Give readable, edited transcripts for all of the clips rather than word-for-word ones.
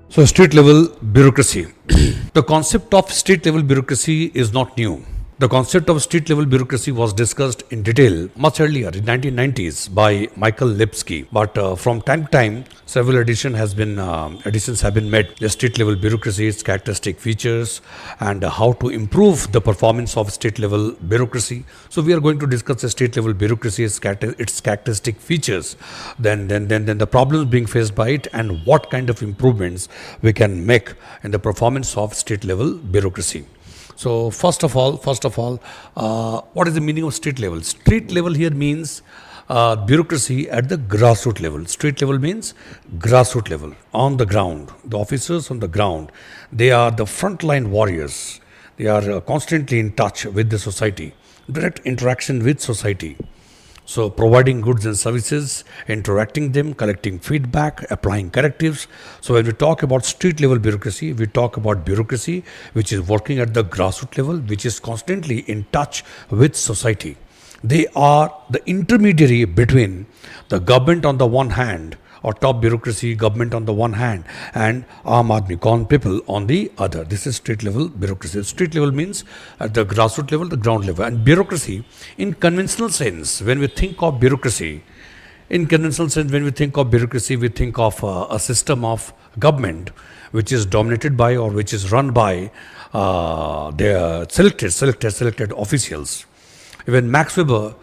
So, street level bureaucracy. The concept of street level bureaucracy is not new. The concept of street level bureaucracy was discussed in detail much earlier in 1990s by Michael Lipsky. But from time to time, several additions have been made. The street level bureaucracy, its characteristic features, and how to improve the performance of street level bureaucracy. So we are going to discuss the street level bureaucracy, its characteristic features, then the problems being faced by it, and what kind of improvements we can make in the performance of street level bureaucracy. So first of all, what is the meaning of street level? Street level here means bureaucracy at the grassroots level. Street level means grassroots level, on the ground. The officers on the ground, they are the frontline warriors. They are constantly in touch with the society, direct interaction with society. So providing goods and services, interacting them, collecting feedback, applying correctives. So when we talk about street level bureaucracy, we talk about bureaucracy which is working at the grassroots level, which is constantly in touch with society. They are the intermediary between the government on the one hand, or top bureaucracy, government on the one hand, and Aam Aadmi, common people on the other. This is street level bureaucracy. Street level means at the grassroots level, the ground level. And bureaucracy, in conventional sense, when we think of bureaucracy, we think of a system of government which is dominated by or which is run by their selected officials. Even Max Weber,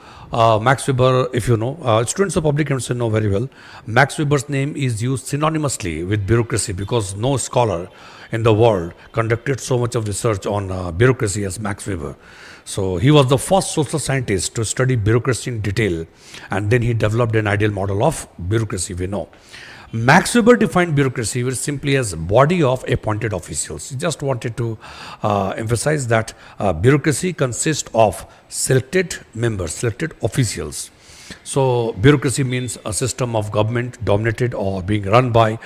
if you know, students of public administration know very well, Max Weber's name is used synonymously with bureaucracy because no scholar in the world conducted so much of research on bureaucracy as Max Weber. So he was the first social scientist to study bureaucracy in detail, and then he developed an ideal model of bureaucracy, we know. Max Weber defined bureaucracy very simply as body of appointed officials. He just wanted to emphasize that bureaucracy consists of selected members, selected officials. So bureaucracy means a system of government dominated or being run by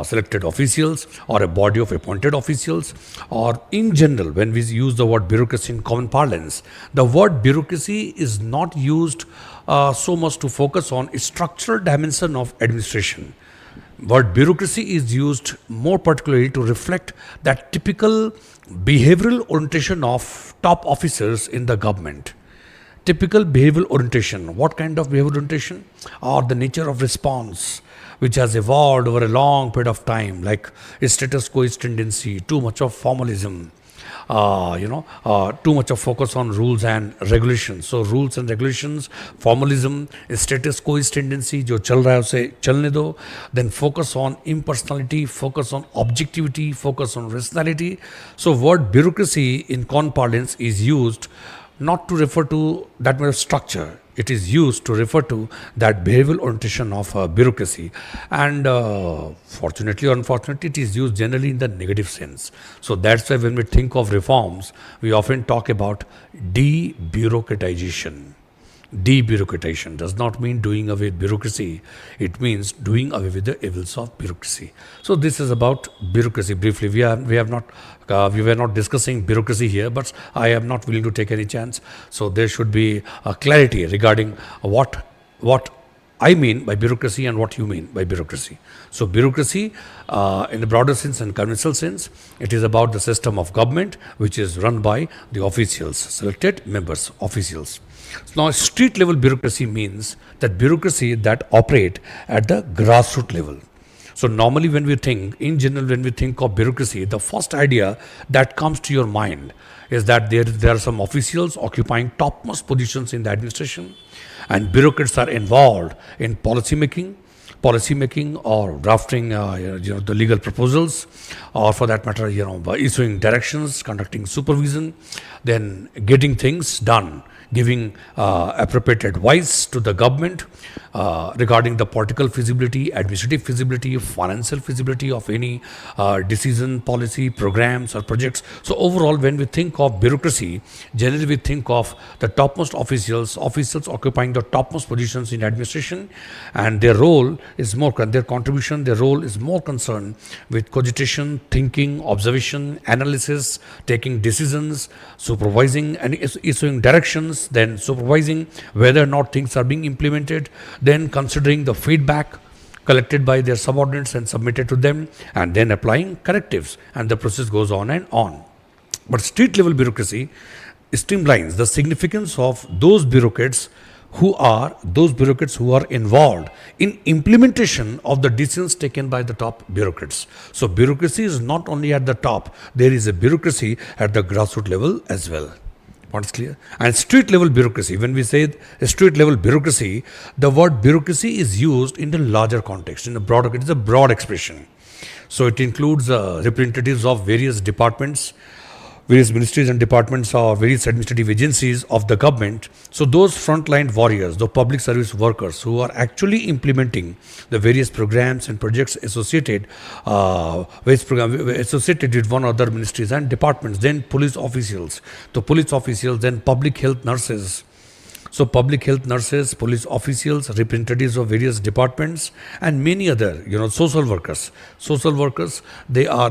selected officials or a body of appointed officials, or in general, when we use the word bureaucracy in common parlance, the word bureaucracy is not used so much to focus on a structural dimension of administration. Word bureaucracy is used more particularly to reflect that typical behavioral orientation of top officers in the government. Typical behavioral orientation. What kind of behavioral orientation? Or the nature of response which has evolved over a long period of time, like a status quo tendency, too much of formalism, too much of focus on rules and regulations. So rules and regulations, formalism, status quo tendency, जो चल रहा है उसे चलने दो. Then focus on impersonality, focus on objectivity, focus on rationality. So word bureaucracy in common parlance is used not to refer to that much of structure. It is used to refer to that behavioral orientation of bureaucracy. And fortunately or unfortunately, it is used generally in the negative sense. So that's why when we think of reforms, we often talk about debureaucratization. Debureaucratization does not mean doing away with bureaucracy. It means doing away with the evils of bureaucracy. So this is about bureaucracy briefly. We were not discussing bureaucracy here, but I am not willing to take any chance. So there should be a clarity regarding what I mean by bureaucracy and what you mean by bureaucracy. So bureaucracy, in the broader sense and conventional sense, it is about the system of government which is run by the officials, selected members, officials. So now street level bureaucracy means that bureaucracy that operate at the grassroots level. So normally when we think of bureaucracy, the first idea that comes to your mind is that there are some officials occupying topmost positions in the administration, and bureaucrats are involved in policy making or drafting the legal proposals, or for that matter by issuing directions, conducting supervision, then getting things done, giving appropriate advice to the government regarding the political feasibility, administrative feasibility, financial feasibility of any decision, policy, programs or projects. So overall, when we think of bureaucracy, generally we think of the topmost officials occupying the topmost positions in administration, and their role is more concerned with cogitation, thinking, observation, analysis, taking decisions, supervising and issuing directions, process, then supervising whether or not things are being implemented, then considering the feedback collected by their subordinates and submitted to them, and then applying correctives, and the process goes on and on. But street level bureaucracy streamlines the significance of those bureaucrats who are involved in implementation of the decisions taken by the top bureaucrats. So bureaucracy is not only at the top, there is a bureaucracy at the grassroots level as well. What's clear? And street level bureaucracy, when we say street level bureaucracy, the word bureaucracy is used in the larger context, in a broader, it is a broad expression. So it includes representatives of various departments, various ministries and departments, or various administrative agencies of the government. So those frontline warriors, the public service workers who are actually implementing the various programs and projects associated with one other ministries and departments, then police officials, then public health nurses. So public health nurses, police officials, representatives of various departments, and many other, social workers. Social workers, they are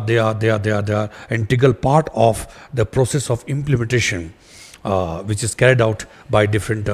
integral part of the process of implementation, which is carried out by different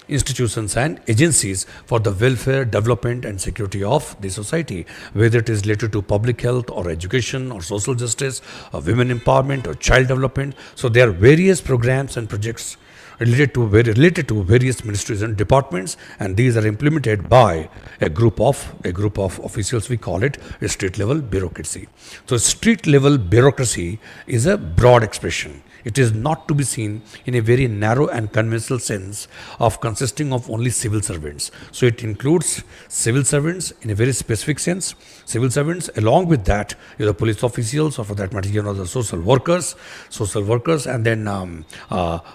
institutions and agencies for the welfare, development, and security of the society, whether it is related to public health or education or social justice or women empowerment or child development. So there are various programs and projects related to various ministries and departments, and these are implemented by a group of officials. We call it a street level bureaucracy. So street level bureaucracy is a broad expression. It is not to be seen in a very narrow and conventional sense of consisting of only civil servants. So it includes civil servants in a very specific sense. Civil servants, along with that, the police officials, or for that matter, the social workers, and then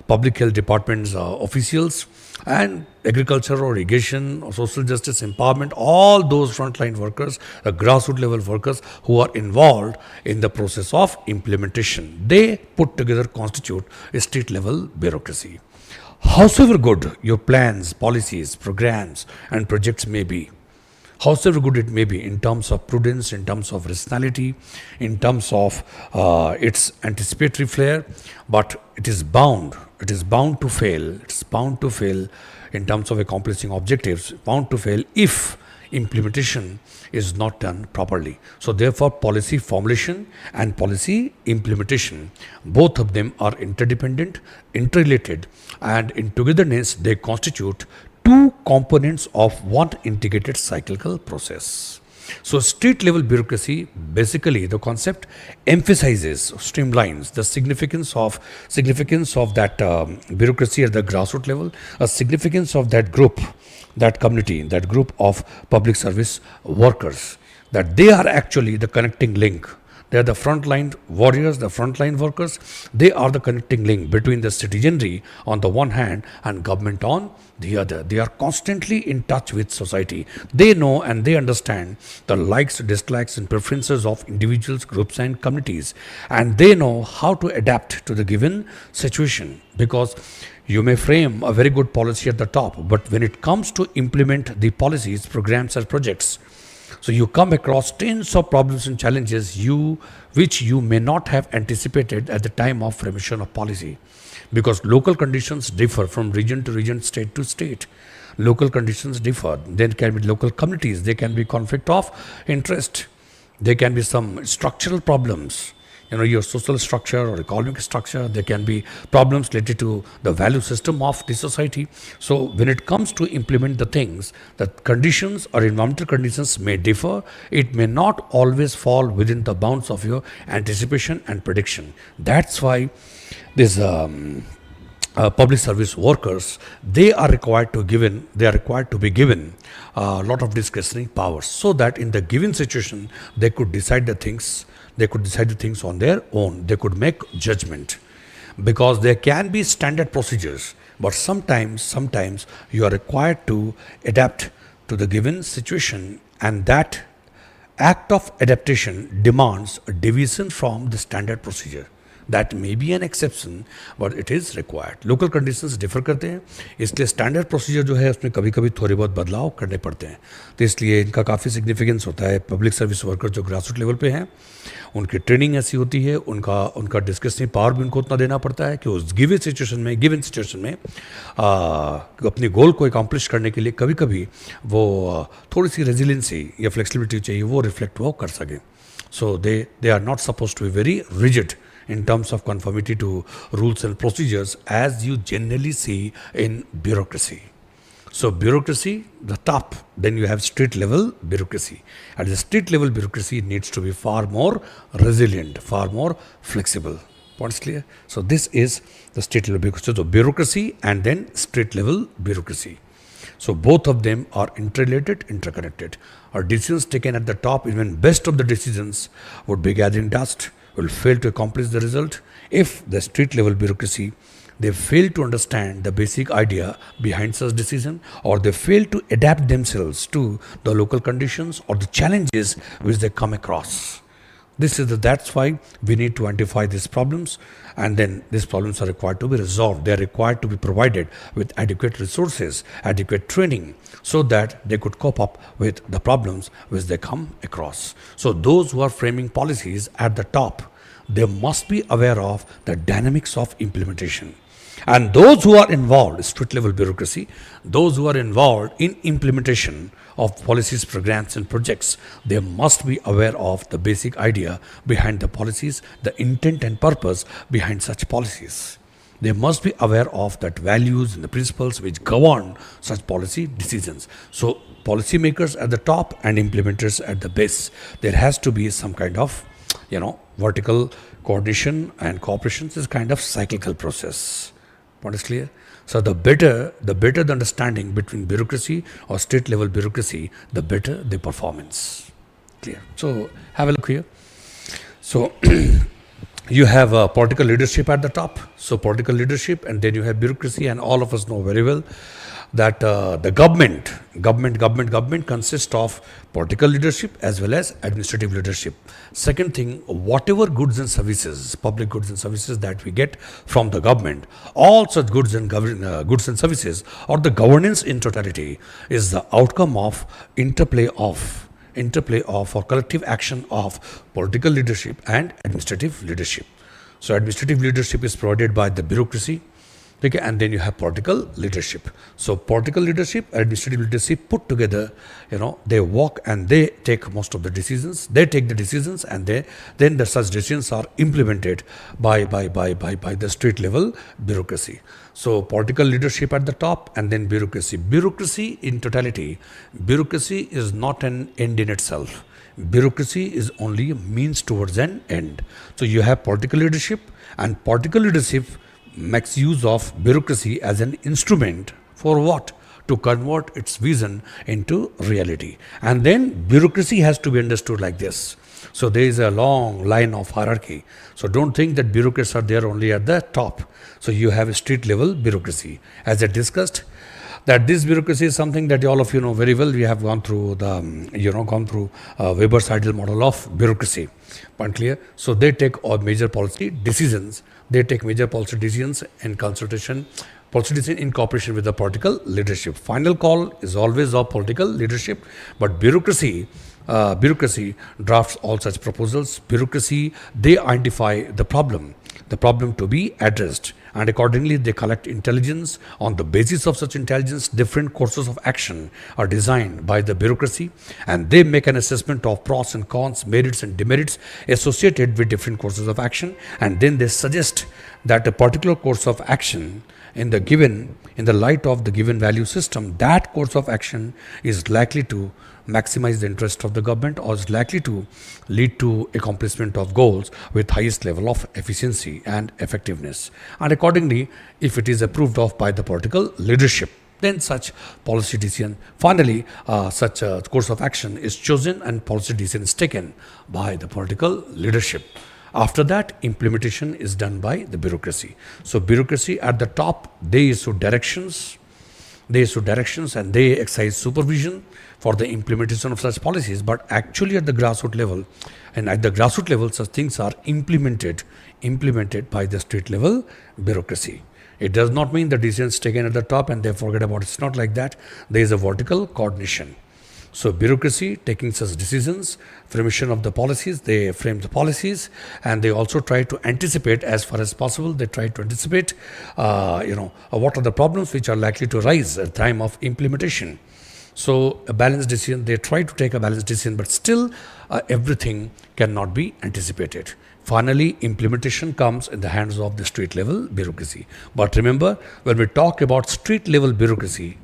public health departments officials, and agriculture or irrigation or social justice empowerment, all those frontline workers, the grassroots level workers who are involved in the process of implementation, they put together constitute a street level bureaucracy. Howsoever good your plans, policies, programs, and projects may be, howsoever good it may be in terms of prudence, in terms of rationality, in terms of its anticipatory flair, but it is bound to fail. It's bound to fail in terms of accomplishing objectives, bound to fail if implementation is not done properly. So therefore, policy formulation and policy implementation, both of them are interdependent, interrelated, and in togetherness they constitute two components of one integrated cyclical process. So street level bureaucracy, basically the concept emphasizes, streamlines the significance of that bureaucracy at the grassroots level, a significance of that group, that community, that group of public service workers, that they are actually the connecting link. They are the frontline warriors, the frontline workers. They are the connecting link between the citizenry on the one hand and government on the other. They are constantly in touch with society. They know and they understand the likes, dislikes, and preferences of individuals, groups, and communities. And they know how to adapt to the given situation, because you may frame a very good policy at the top, but when it comes to implement the policies, programs, or projects, so you come across tens of problems and challenges which you may not have anticipated at the time of formation of policy, because local conditions differ from region to region, state to state. Local conditions differ. There can be local communities. There can be conflict of interest. There can be some structural problems. Your social structure or economic structure. There can be problems related to the value system of the society. So when it comes to implement the things, the conditions or environmental conditions may differ. It may not always fall within the bounds of your anticipation and prediction. That's why this public service workers, they are required to be given a lot of discretionary powers, so that in the given situation they could decide the things. They could decide the things on their own. They could make judgment, because there can be standard procedures, but sometimes you are required to adapt to the given situation, and that act of adaptation demands a deviation from the standard procedure. That may be an exception but it is required. Local conditions differ करते हैं, इसलिए standard procedure जो है उसमें कभी कभी थोड़े बहुत बदलाव करने पड़ते हैं. तो इसलिए इनका काफ़ी सिग्निफिकेंस होता है. पब्लिक सर्विस वर्कर जो ग्रास रूट लेवल पे हैं, उनकी ट्रेनिंग ऐसी होती है, उनका डिस्कशनिंग पावर भी उनको उतना देना पड़ता है कि उस गिवन सिचुएशन में अपने गोल को एकम्प्लिश करने के लिए कभी कभी वो थोड़ी सी रेजिलेंसी या फ्लेक्सिबिलिटी चाहिए, वो रिफ्लेक्ट वो कर सके. So they are not suppose to be very rigid in terms of conformity to rules and procedures as you generally see in bureaucracy. So bureaucracy, the top, then you have street level bureaucracy. And the street level bureaucracy needs to be far more resilient, far more flexible. Points clear? So this is the street level bureaucracy. So bureaucracy and then street level bureaucracy. So both of them are interrelated, interconnected. Our decisions taken at the top, even best of the decisions, would be gathering dust, will fail to accomplish the result if the street level bureaucracy, they fail to understand the basic idea behind such decision, or they fail to adapt themselves to the local conditions or the challenges which they come across. That's why we need to identify these problems, and then these problems are required to be resolved. They are required to be provided with adequate resources, adequate training, so that they could cope up with the problems which they come across. So those who are framing policies at the top, they must be aware of the dynamics of implementation. And those who are involved, street level bureaucracy, those who are involved in implementation of policies, programs and projects, they must be aware of the basic idea behind the policies, the intent and purpose behind such policies. They must be aware of that values and the principles which govern such policy decisions. So policymakers at the top and implementers at the base, there has to be some kind of, vertical coordination and cooperation. Is kind of cyclical process. Point is clear? So the better the understanding between bureaucracy or state level bureaucracy, the better the performance. Clear? So have a look here. So you have political leadership at the top. So political leadership, and then you have bureaucracy, and all of us know very well that the government consists of political leadership as well as administrative leadership. Second thing, whatever goods and services, public goods and services that we get from the government, all such goods and services, or the governance in totality, is the outcome of interplay of or collective action of political leadership and administrative leadership. So administrative leadership is provided by the bureaucracy. Okay, and then you have political leadership. So political leadership, administrative leadership put together, they walk and they take most of the decisions. They take the decisions, and then the such decisions are implemented by the street level bureaucracy. So political leadership at the top, and then bureaucracy. Bureaucracy in totality, bureaucracy is not an end in itself. Bureaucracy is only a means towards an end. So you have political leadership, and political leadership makes use of bureaucracy as an instrument for what? To convert its vision into reality. And then bureaucracy has to be understood like this. So there is a long line of hierarchy. So don't think that bureaucrats are there only at the top. So you have a street level bureaucracy. As I discussed, that this bureaucracy is something that all of you know very well. We have gone through Weber's ideal model of bureaucracy. Point clear? So they take all major policy decisions. They take major policy decisions in consultation, policy decision in cooperation with the political leadership. Final call is always of political leadership, but bureaucracy drafts all such proposals. Bureaucracy, they identify the problem to be addressed, and accordingly they collect intelligence. On the basis of such intelligence, different courses of action are designed by the bureaucracy, and they make an assessment of pros and cons, merits and demerits associated with different courses of action, and then they suggest that a particular course of action in the light of the given value system, that course of action is likely to maximize the interest of the government, or is likely to lead to accomplishment of goals with highest level of efficiency and effectiveness. And accordingly, if it is approved of by the political leadership, then such policy decision, finally such a course of action is chosen and policy decision is taken by the political leadership. After that, implementation is done by the bureaucracy. So bureaucracy at the top, they issue directions, They issue directions and they exercise supervision for the implementation of such policies. But actually, at the grassroots level, such things are implemented by the street level bureaucracy. It does not mean the decisions taken at the top and they forget about it. It's not like that. There is a vertical coordination. So bureaucracy taking such decisions, formation of the policies, they frame the policies, and they also try to anticipate as far as possible. They try to anticipate, what are the problems which are likely to rise at the time of implementation. So a balanced decision, they try to take a balanced decision, but still everything cannot be anticipated. Finally, implementation comes in the hands of the street level bureaucracy. But remember, when we talk about street level bureaucracy,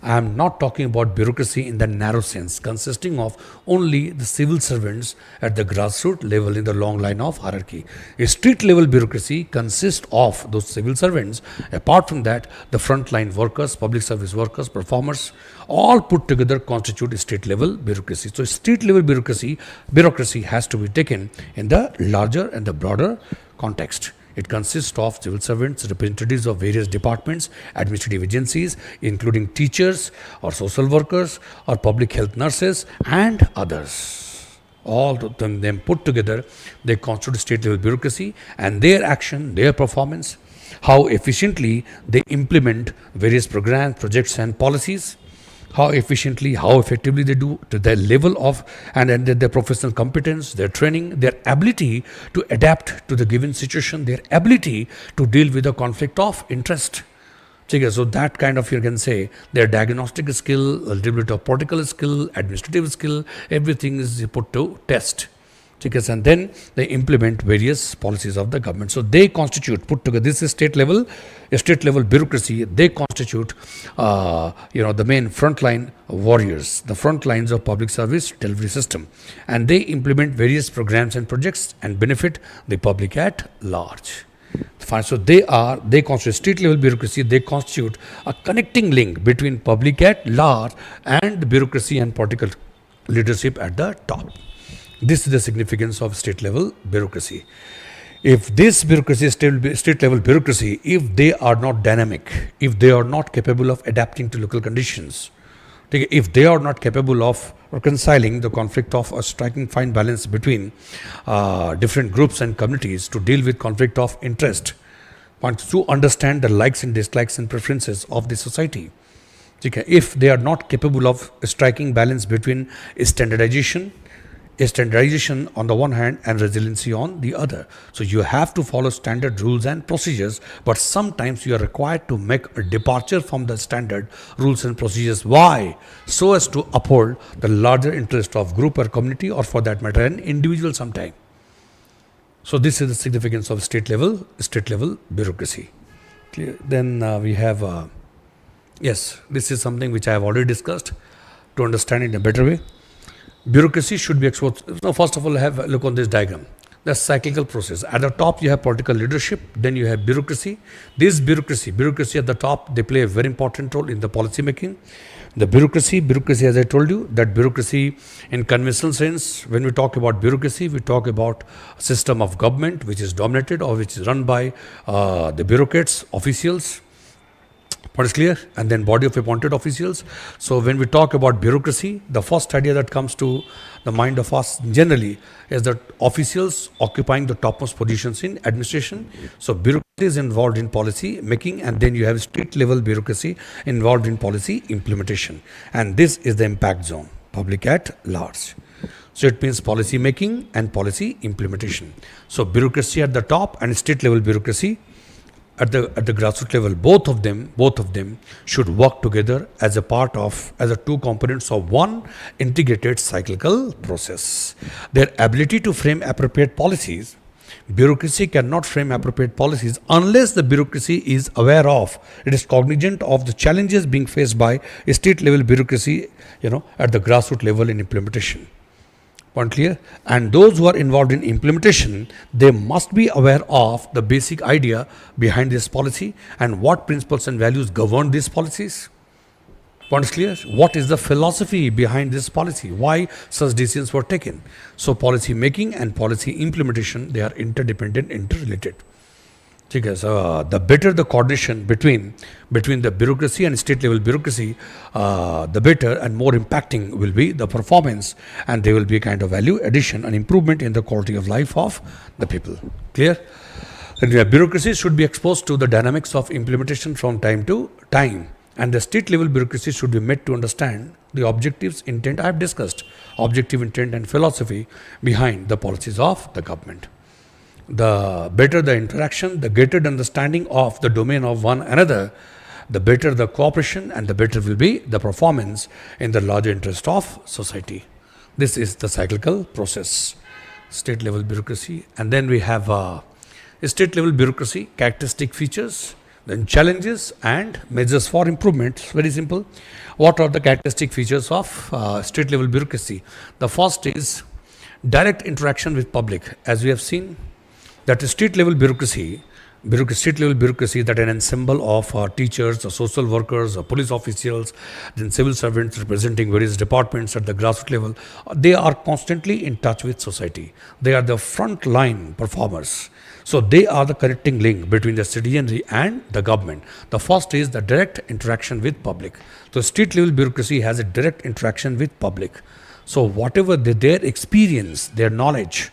I am not talking about bureaucracy in the narrow sense, consisting of only the civil servants at the grassroots level in the long line of hierarchy. A street level bureaucracy consists of those civil servants. Apart from that, the frontline workers, public service workers, performers, all put together constitute a state level bureaucracy. So street level bureaucracy has to be taken in the larger and the broader context. It consists of civil servants, representatives of various departments, administrative agencies, including teachers or social workers or public health nurses and others. All of them put together, they constitute state level bureaucracy, and their action, their performance, how efficiently they implement various programs, projects and policies, how efficiently, how effectively they do, to their level of and their professional competence, their training, their ability to adapt to the given situation, their ability to deal with the conflict of interest. So that kind of, you can say, their diagnostic skill, a little bit of political skill, administrative skill, everything is put to test. And then they implement various policies of the government. So they constitute, put together, this is state level bureaucracy. They constitute, the main frontline warriors, the front lines of public service delivery system, and they implement various programs and projects and benefit the public at large. Fine. So they constitute state level bureaucracy. They constitute a connecting link between public at large and bureaucracy and political leadership at the top. This is the significance of state level bureaucracy. If this bureaucracy, state level bureaucracy, if they are not dynamic, if they are not capable of adapting to local conditions, if they are not capable of reconciling the conflict of striking fine balance between different groups and communities to deal with conflict of interest, to understand the likes and dislikes and preferences of the society, if they are not capable of striking balance between standardization on the one hand and resiliency on the other. So you have to follow standard rules and procedures, but sometimes you are required to make a departure from the standard rules and procedures. Why? So as to uphold the larger interest of group or community, or for that matter an individual sometime. So this is the significance of state level bureaucracy. Clear? Then we have, this is something which I have already discussed to understand it in a better way. Bureaucracy should be exposed. Now, first of all, have a look on this diagram. The cyclical process. At the top, you have political leadership. Then you have bureaucracy. This bureaucracy at the top, they play a very important role in the policy making. The bureaucracy, as I told you, that bureaucracy in conventional sense, when we talk about bureaucracy, we talk about a system of government which is dominated or which is run by the bureaucrats, officials. What is clear? And then body of appointed officials. So when we talk about bureaucracy, the first idea that comes to the mind of us generally is that officials occupying the topmost positions in administration. So bureaucracy is involved in policy making, and then you have street level bureaucracy involved in policy implementation. And this is the impact zone, public at large. So it means policy making and policy implementation. So bureaucracy at the top and state level bureaucracy at the grassroots level, both of them should work together as a two components of one integrated cyclical process. Their ability to frame appropriate policies, bureaucracy cannot frame appropriate policies unless the bureaucracy is aware of, it is cognizant of the challenges being faced by a state level bureaucracy, at the grassroots level in implementation. Point clear? And those who are involved in implementation, they must be aware of the basic idea behind this policy and what principles and values govern these policies. Point clear? What is the philosophy behind this policy? Why such decisions were taken? So policy making and policy implementation, they are interdependent, interrelated. Okay, so the better the coordination between the bureaucracy and state level bureaucracy, the better and more impacting will be the performance, and there will be a kind of value addition and improvement in the quality of life of the people. Clear? And the bureaucracy should be exposed to the dynamics of implementation from time to time, and the state level bureaucracy should be made to understand the objectives, intent I have discussed, objective intent and philosophy behind the policies of the government. The better the interaction, the greater the understanding of the domain of one another, the better the cooperation and the better will be the performance in the larger interest of society. This is the cyclical process. State level bureaucracy, and then we have state level bureaucracy, characteristic features, then challenges and measures for improvement. Very simple. What are the characteristic features of state level bureaucracy? The first is direct interaction with public. As we have seen, that is state level bureaucracy, that an ensemble of teachers, social workers, police officials, then civil servants representing various departments at the grassroots level, they are constantly in touch with society. They are the frontline performers. So they are the connecting link between the citizenry and the government. The first is the direct interaction with public. So state level bureaucracy has a direct interaction with public. So whatever their experience, their knowledge,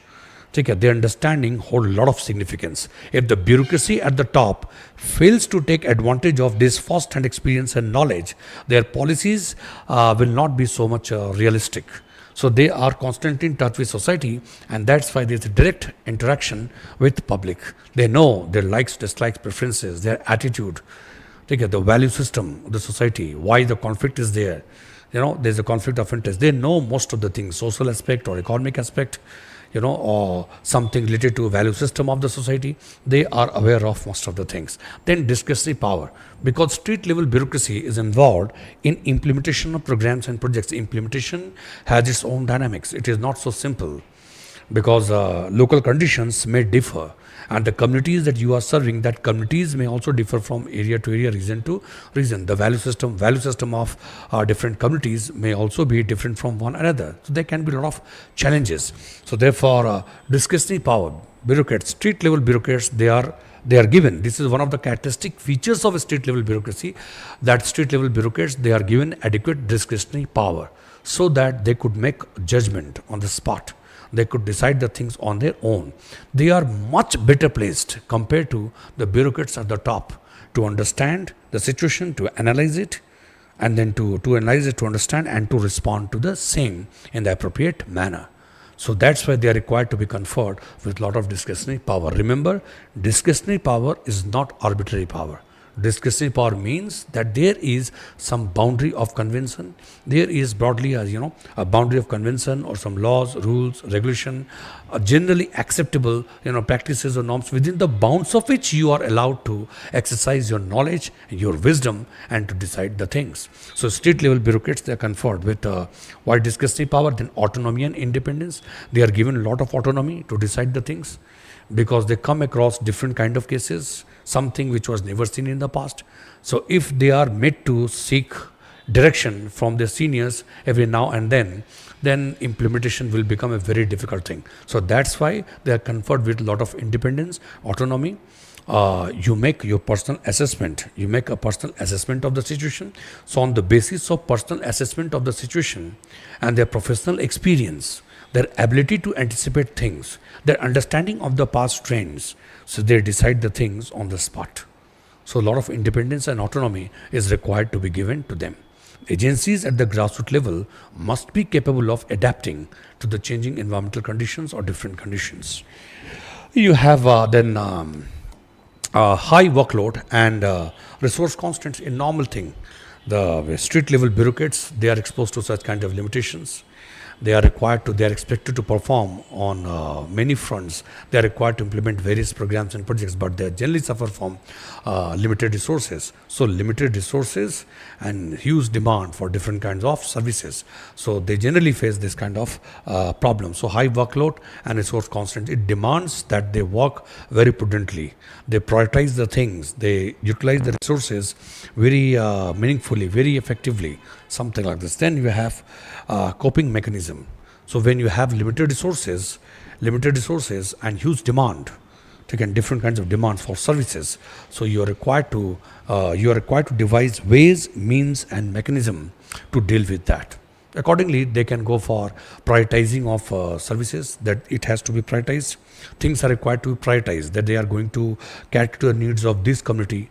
their understanding hold a lot of significance. If the bureaucracy at the top fails to take advantage of this first-hand experience and knowledge, their policies will not be so much realistic. So they are constantly in touch with society, and that's why there's a direct interaction with public. They know their likes, dislikes, preferences, their attitude, the value system of the society, why the conflict is there. There's a conflict of interest. They know most of the things, social aspect or economic aspect, or something related to value system of the society. They are aware of most of the things. Then discretionary power, because state level bureaucracy is involved in implementation of programs and projects. Implementation has its own dynamics. It is not so simple, because local conditions may differ, and the communities that you are serving, that communities may also differ from area to area, region to region. The value system of different communities may also be different from one another. So there can be a lot of challenges. So therefore, discretionary power, bureaucrats, state level bureaucrats, they are given. This is one of the characteristic features of a state level bureaucracy, that state level bureaucrats, they are given adequate discretionary power so that they could make judgment on the spot. They could decide the things on their own. They are much better placed compared to the bureaucrats at the top to understand the situation, to analyze it, and then to analyze it, to understand, and to respond to the same in the appropriate manner. So that's why they are required to be conferred with a lot of discretionary power. Remember, discretionary power is not arbitrary power. Discretionary power means that there is some boundary of convention. There is broadly a boundary of convention or some laws, rules, regulation, generally acceptable practices or norms within the bounds of which you are allowed to exercise your knowledge, your wisdom, and to decide the things. So state level bureaucrats, they are conferred with wide discretionary power, then autonomy and independence. They are given a lot of autonomy to decide the things, because they come across different kind of cases, something which was never seen in the past. So if they are made to seek direction from their seniors every now and then implementation will become a very difficult thing. So that's why they are conferred with a lot of independence, autonomy. You make your personal assessment. You make a personal assessment of the situation. So on the basis of personal assessment of the situation and their professional experience, their ability to anticipate things, their understanding of the past trends, so they decide the things on the spot. So a lot of independence and autonomy is required to be given to them. Agencies at the grassroots level must be capable of adapting to the changing environmental conditions or different conditions. You have then high workload and resource constraints, a normal thing. The street level bureaucrats, they are exposed to such kind of limitations. They are expected to perform on many fronts. They are required to implement various programs and projects, but they generally suffer from limited resources. So limited resources and huge demand for different kinds of services. So they generally face this kind of problem. So high workload and resource constraint, it demands that they work very prudently. They prioritize the things. They utilize the resources very meaningfully, very effectively, something like this. Then you have coping mechanism. So when you have limited resources and huge demand, taken different kinds of demands for services. So you are required to devise ways, means, and mechanism to deal with that. Accordingly, they can go for prioritizing of services, that it has to be prioritized. Things are required to be prioritized, that they are going to cater to the needs of this community,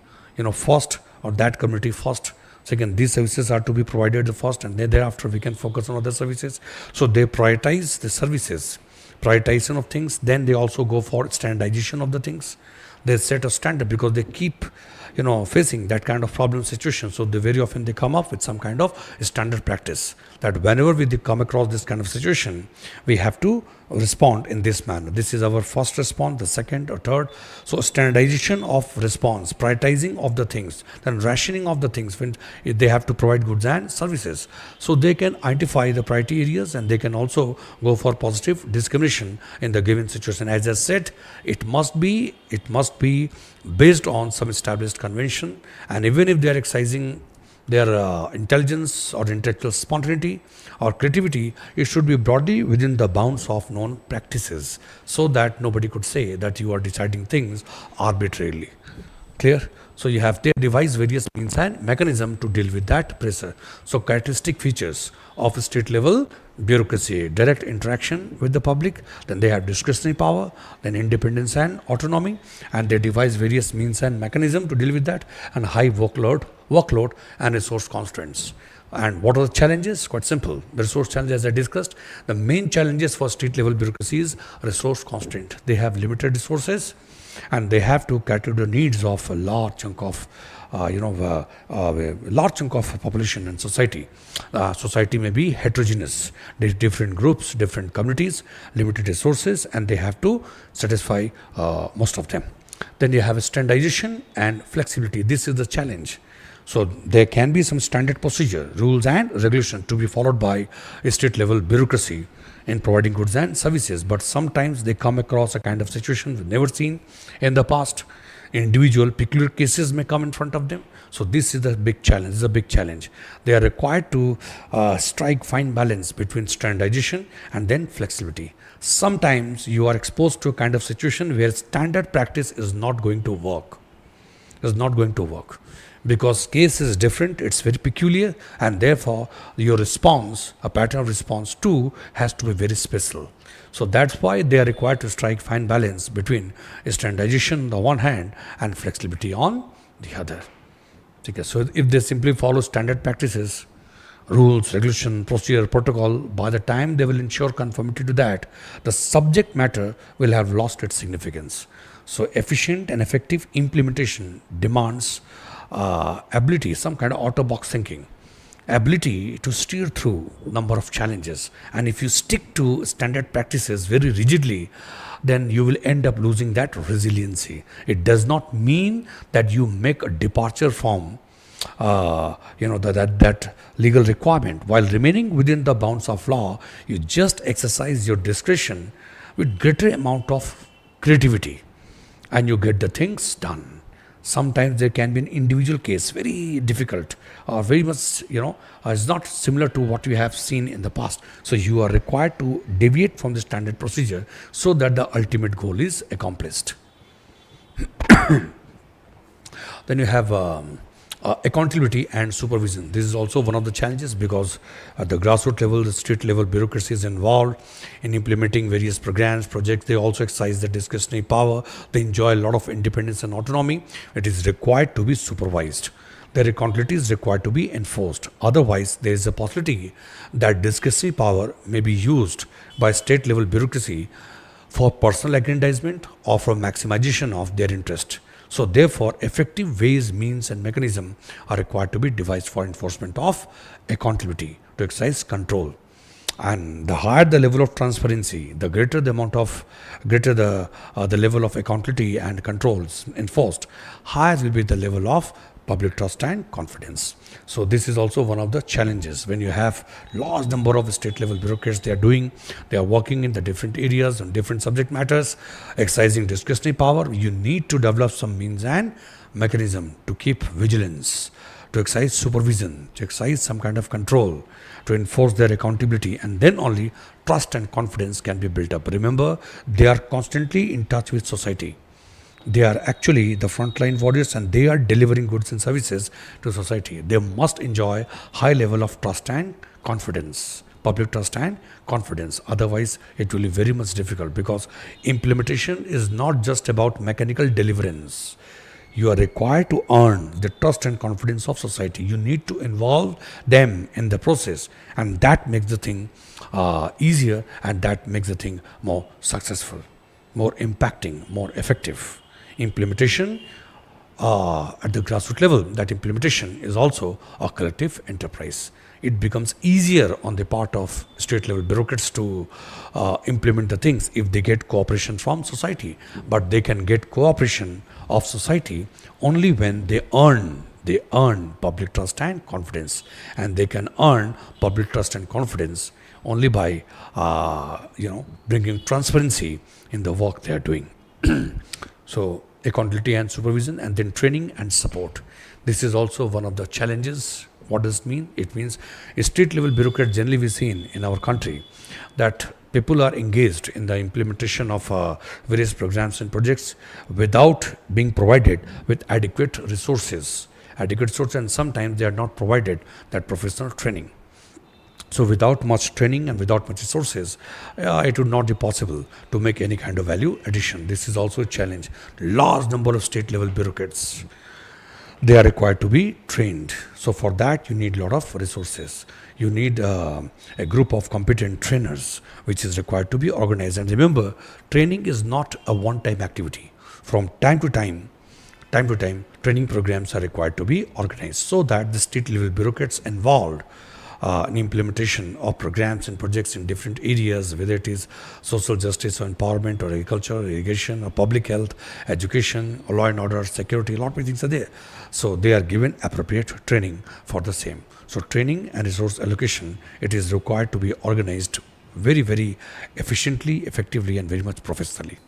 first, or that community first. Second, these services are to be provided first, and then thereafter we can focus on other services. So they prioritize the services, prioritization of things. Then they also go for standardization of the things. They set a standard because they keep facing that kind of problem situation. So they very often they come up with some kind of standard practice, that whenever we come across this kind of situation, we have to respond in this manner. This is our first response, the second or third. So standardization of response, prioritizing of the things, then rationing of the things when they have to provide goods and services. So they can identify the priority areas, and they can also go for positive discrimination in the given situation. As I said, it must be based on some established convention, and even if they are exercising their intelligence or intellectual spontaneity or creativity, it should be broadly within the bounds of known practices, so that nobody could say that you are deciding things arbitrarily. Clear? So you have to devise various means and mechanism to deal with that pressure. So characteristic features of state level bureaucracy: direct interaction with the public, then they have discretionary power, then independence and autonomy, and they devise various means and mechanism to deal with that, and high workload and resource constraints. And what are the challenges? Quite simple. The resource challenge, as I discussed, the main challenges for state level bureaucracy is resource constraint. They have limited resources, and they have to cater to the needs of a large chunk of population and society. Society may be heterogeneous. There are different groups, different communities, limited resources, and they have to satisfy most of them. Then you have standardization and flexibility. This is the challenge. So there can be some standard procedure, rules and regulation to be followed by a state level bureaucracy in providing goods and services, but sometimes they come across a kind of situation we've never seen in the past. Individual peculiar cases may come in front of them. So this is a big challenge. This is a big challenge. They are required to strike fine balance between standardization and then flexibility. Sometimes you are exposed to a kind of situation where standard practice is not going to work. Because case is different, it's very peculiar, and therefore your response, a pattern of response too, has to be very special. So that's why they are required to strike fine balance between standardization on the one hand and flexibility on the other. Okay, so if they simply follow standard practices, rules, regulation, procedure, protocol, by the time they will ensure conformity to that, the subject matter will have lost its significance. So efficient and effective implementation demands ability, some kind of out-of-box thinking, ability to steer through number of challenges. And if you stick to standard practices very rigidly, then you will end up losing that resiliency. It does not mean that you make a departure from that legal requirement. While remaining within the bounds of law, you just exercise your discretion with greater amount of creativity, and you get the things done. Sometimes there can be an individual case, very difficult, or very much, is not similar to what we have seen in the past. So you are required to deviate from the standard procedure so that the ultimate goal is accomplished. Then you have accountability and supervision. This is also one of the challenges, because at the grassroots level, the street level bureaucracy is involved in implementing various programs, projects. They also exercise the discretionary power. They enjoy a lot of independence and autonomy. It is required to be supervised. Their accountability is required to be enforced. Otherwise, there is a possibility that discretionary power may be used by state level bureaucracy for personal aggrandizement or for maximization of their interest. So therefore, effective ways, means and mechanism are required to be devised for enforcement of accountability, to exercise control. And the higher the level of transparency, the greater the level of accountability and controls enforced, higher will be the level of public trust and confidence. So this is also one of the challenges. When you have large number of state level bureaucrats, they are working in the different areas on different subject matters, exercising discretionary power. You need to develop some means and mechanism to keep vigilance, to exercise supervision, to exercise some kind of control, to enforce their accountability, and then only trust and confidence can be built up. Remember, they are constantly in touch with society. They are actually the frontline warriors and they are delivering goods and services to society. They must enjoy high level of trust and confidence, public trust and confidence. Otherwise, it will be very much difficult because implementation is not just about mechanical deliverance. You are required to earn the trust and confidence of society. You need to involve them in the process, and that makes the thing easier, and that makes the thing more successful, more impacting, more effective. Implementation at the grassroots level, that implementation is also a collective enterprise. It becomes easier on the part of state level bureaucrats to implement the things if they get cooperation from society. But they can get cooperation of society only when they earn public trust and confidence, and they can earn public trust and confidence only by bringing transparency in the work they are doing. So accountability and supervision, and then training and support. This is also one of the challenges. What does it mean? It means state level bureaucrats generally we see in our country that people are engaged in the implementation of various programs and projects without being provided with adequate resources. And sometimes they are not provided that professional training. So without much training and without much resources, it would not be possible to make any kind of value addition. This is also a challenge. Large number of state level bureaucrats, they are required to be trained. So for that, you need a lot of resources. You need a group of competent trainers, which is required to be organized. And remember, training is not a one-time activity. From time to time, training programs are required to be organized so that the state level bureaucrats involved in implementation of programs and projects in different areas, whether it is social justice or empowerment or agriculture, irrigation or public health, education, or law and order, security, a lot of things are there. So they are given appropriate training for the same. So training and resource allocation, it is required to be organized very, very efficiently, effectively, and very much professionally.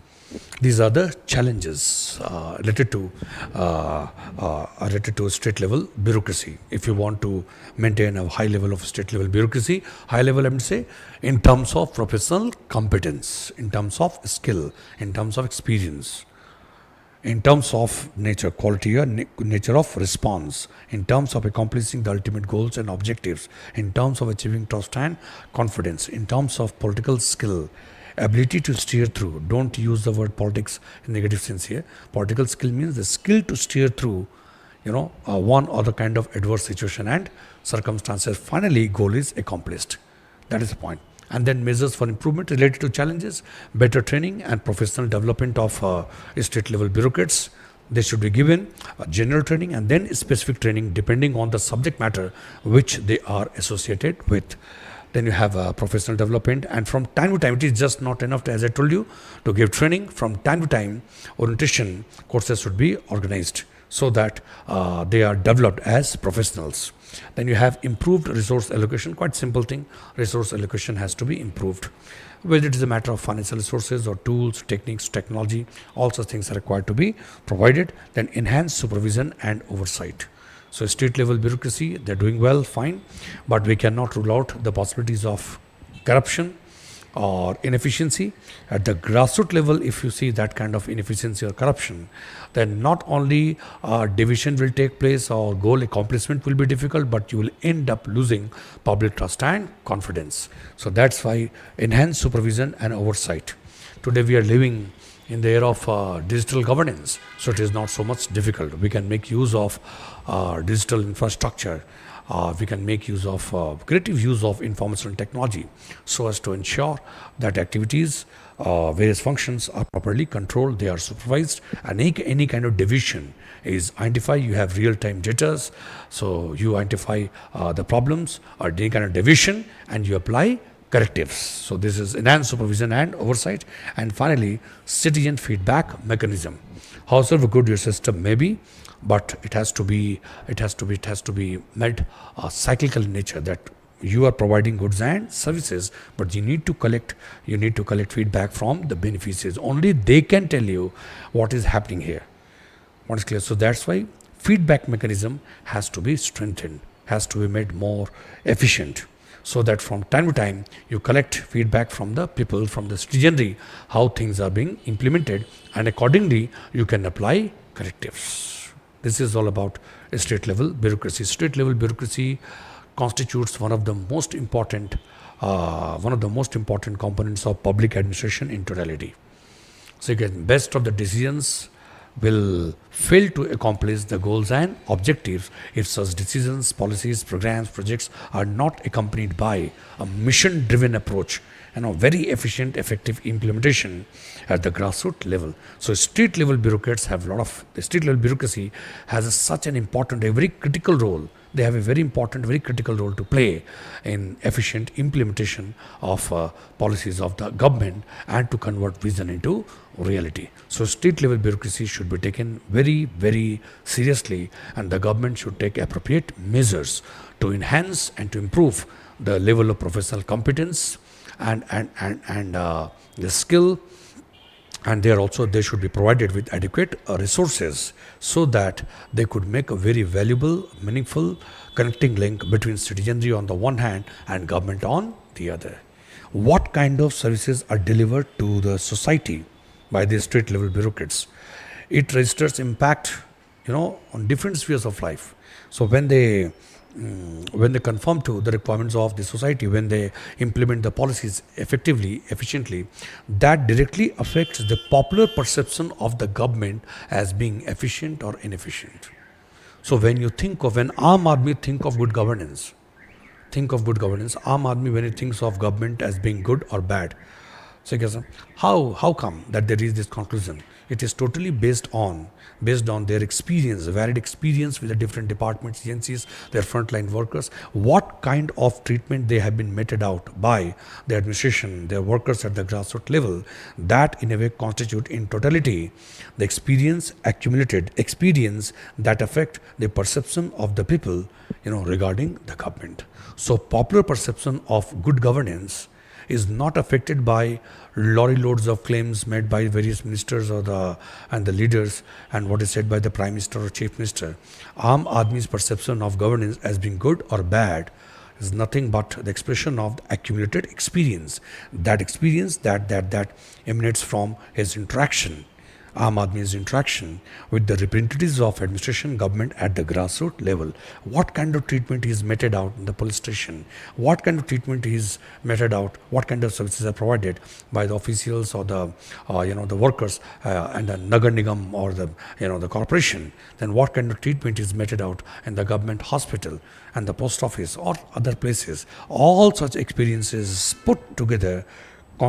These are the challenges related to state level bureaucracy. If you want to maintain a high level of state level bureaucracy, high level I would say in terms of professional competence, in terms of skill, in terms of experience, in terms of nature, quality or nature of response, in terms of accomplishing the ultimate goals and objectives, in terms of achieving trust and confidence, in terms of political skill, ability to steer through. Don't use the word politics in negative sense here. Political skill means the skill to steer through, one other kind of adverse situation and circumstances. Finally, goal is accomplished. That is the point. And then measures for improvement related to challenges, better training and professional development of state level bureaucrats. They should be given general training and then specific training depending on the subject matter which they are associated with. Then you have professional development, and from time to time, it is just not enough, as I told you, to give training. From time to time, orientation courses should be organized so that they are developed as professionals. Then you have improved resource allocation, quite simple thing. Resource allocation has to be improved. Whether it is a matter of financial resources or tools, techniques, technology, all such things are required to be provided. Then enhanced supervision and oversight. So state level bureaucracy, they're doing well, fine, but we cannot rule out the possibilities of corruption or inefficiency. At the grassroots level, if you see that kind of inefficiency or corruption, then not only division will take place or goal accomplishment will be difficult, but you will end up losing public trust and confidence. So that's why enhanced supervision and oversight. Today we are living in the era of digital governance, so it is not so much difficult. We can make use of digital infrastructure. We can make use of creative use of information technology so as to ensure that activities, various functions are properly controlled, they are supervised, and any kind of deviation is identified. You have real-time data, so you identify the problems or any kind of deviation and you apply correctives. So this is enhanced supervision and oversight. And finally, citizen feedback mechanism. However good your system may be, but it has to be made cyclical in nature, that you are providing goods and services, but you need to collect feedback from the beneficiaries. Only they can tell you what is happening here. What is clear? So that's why feedback mechanism has to be strengthened, has to be made more efficient. so that from time to time you collect feedback from the people, from the citizenry, how things are being implemented, and accordingly you can apply correctives. This is all about state level bureaucracy. State level bureaucracy constitutes one of the most important components of public administration in totality. So again, best of the decisions will fail to accomplish the goals and objectives if such decisions, policies, programs, projects are not accompanied by a mission-driven approach and a very efficient, effective implementation at the grassroots level. So street level bureaucrats have the street level bureaucracy has such an important, a very critical role. They have a very important, very critical role to play in efficient implementation of policies of the government and to convert vision into reality. So street level bureaucracy should be taken very, very seriously, and the government should take appropriate measures to enhance and to improve the level of professional competence and the skill, and they should be provided with adequate resources so that they could make a very valuable, meaningful connecting link between citizenry on the one hand and government on the other. What kind of services are delivered to the society by the street level bureaucrats? It registers impact, on different spheres of life. So when they conform to the requirements of the society, when they implement the policies effectively, efficiently, that directly affects the popular perception of the government as being efficient or inefficient. So when Aam Aadmi think of good governance, Aam Aadmi, when it thinks of government as being good or bad, so how come that there is this conclusion? It is totally based on their experience, varied experience with the different departments, agencies, their frontline workers, what kind of treatment they have been meted out by the administration, their workers at the grassroots level, that in a way constitute in totality the accumulated experience that affect the perception of the people, regarding the government. So popular perception of good governance is not affected by lorry loads of claims made by various ministers and the leaders and what is said by the Prime Minister or Chief Minister. Aam Aadmi's perception of governance as being good or bad is nothing but the expression of the accumulated experience. That experience that emanates from his interaction, Aam Aadmi's interaction with the representatives of administration, government at the grassroots level. What kind of treatment is meted out in the police station? What kind of treatment is meted out? What kind of services are provided by the officials or the workers and the Nagar Nigam or the corporation? Then what kind of treatment is meted out in the government hospital and the post office or other places? All such experiences put together in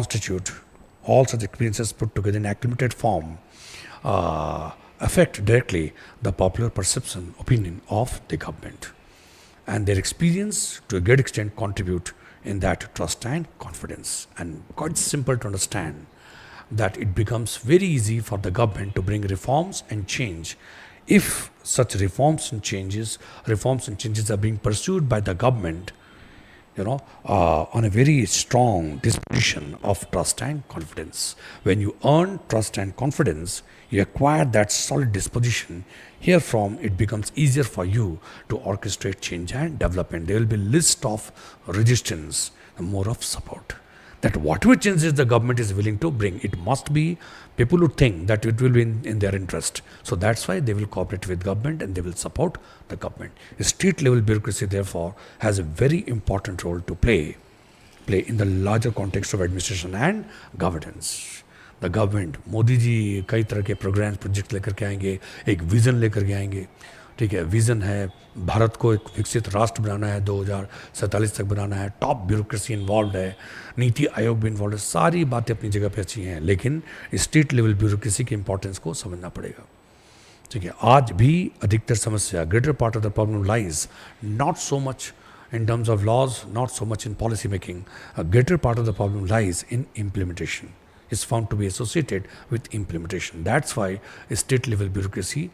accumulated form affect directly the popular perception, opinion of the government, and their experience to a great extent contribute in that trust and confidence. And quite simple to understand that it becomes very easy for the government to bring reforms and change if such reforms and changes are being pursued by the government on a very strong disposition of trust and confidence. When you earn trust and confidence, you acquire that solid disposition. Herefrom, it becomes easier for you to orchestrate change and development. There will be list of resistance and more of support. That whatever changes the government is willing to bring, it must be people who think that it will be in their interest. So that's why they will cooperate with government and they will support the government. The street level bureaucracy, therefore, has a very important role to play in the larger context of administration and governance. The government, Modi ji कई तरह के programmes project लेकर के आएंगे, एक vision लेकर के आएंगे. ठीक है, विजन है भारत को एक विकसित राष्ट्र बनाना है, 2047 तक बनाना है. टॉप ब्यूरोक्रेसी इन्वॉल्व है, नीति आयोग भी इन्वॉल्व है. सारी बातें अपनी जगह पे अच्छी हैं, लेकिन स्टेट लेवल ब्यूरोक्रेसी के इंपॉर्टेंस को समझना पड़ेगा. ठीक है, आज भी अधिकतर समस्या, greater part of the problem lies not so much in terms of laws, not so much in policy making. A greater part of the problem lies in implementation. Is found to be associated with implementation. That's why state level bureaucracy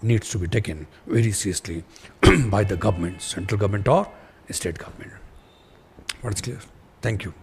needs to be taken very seriously by the government, central government or state government. What's clear? Thank you.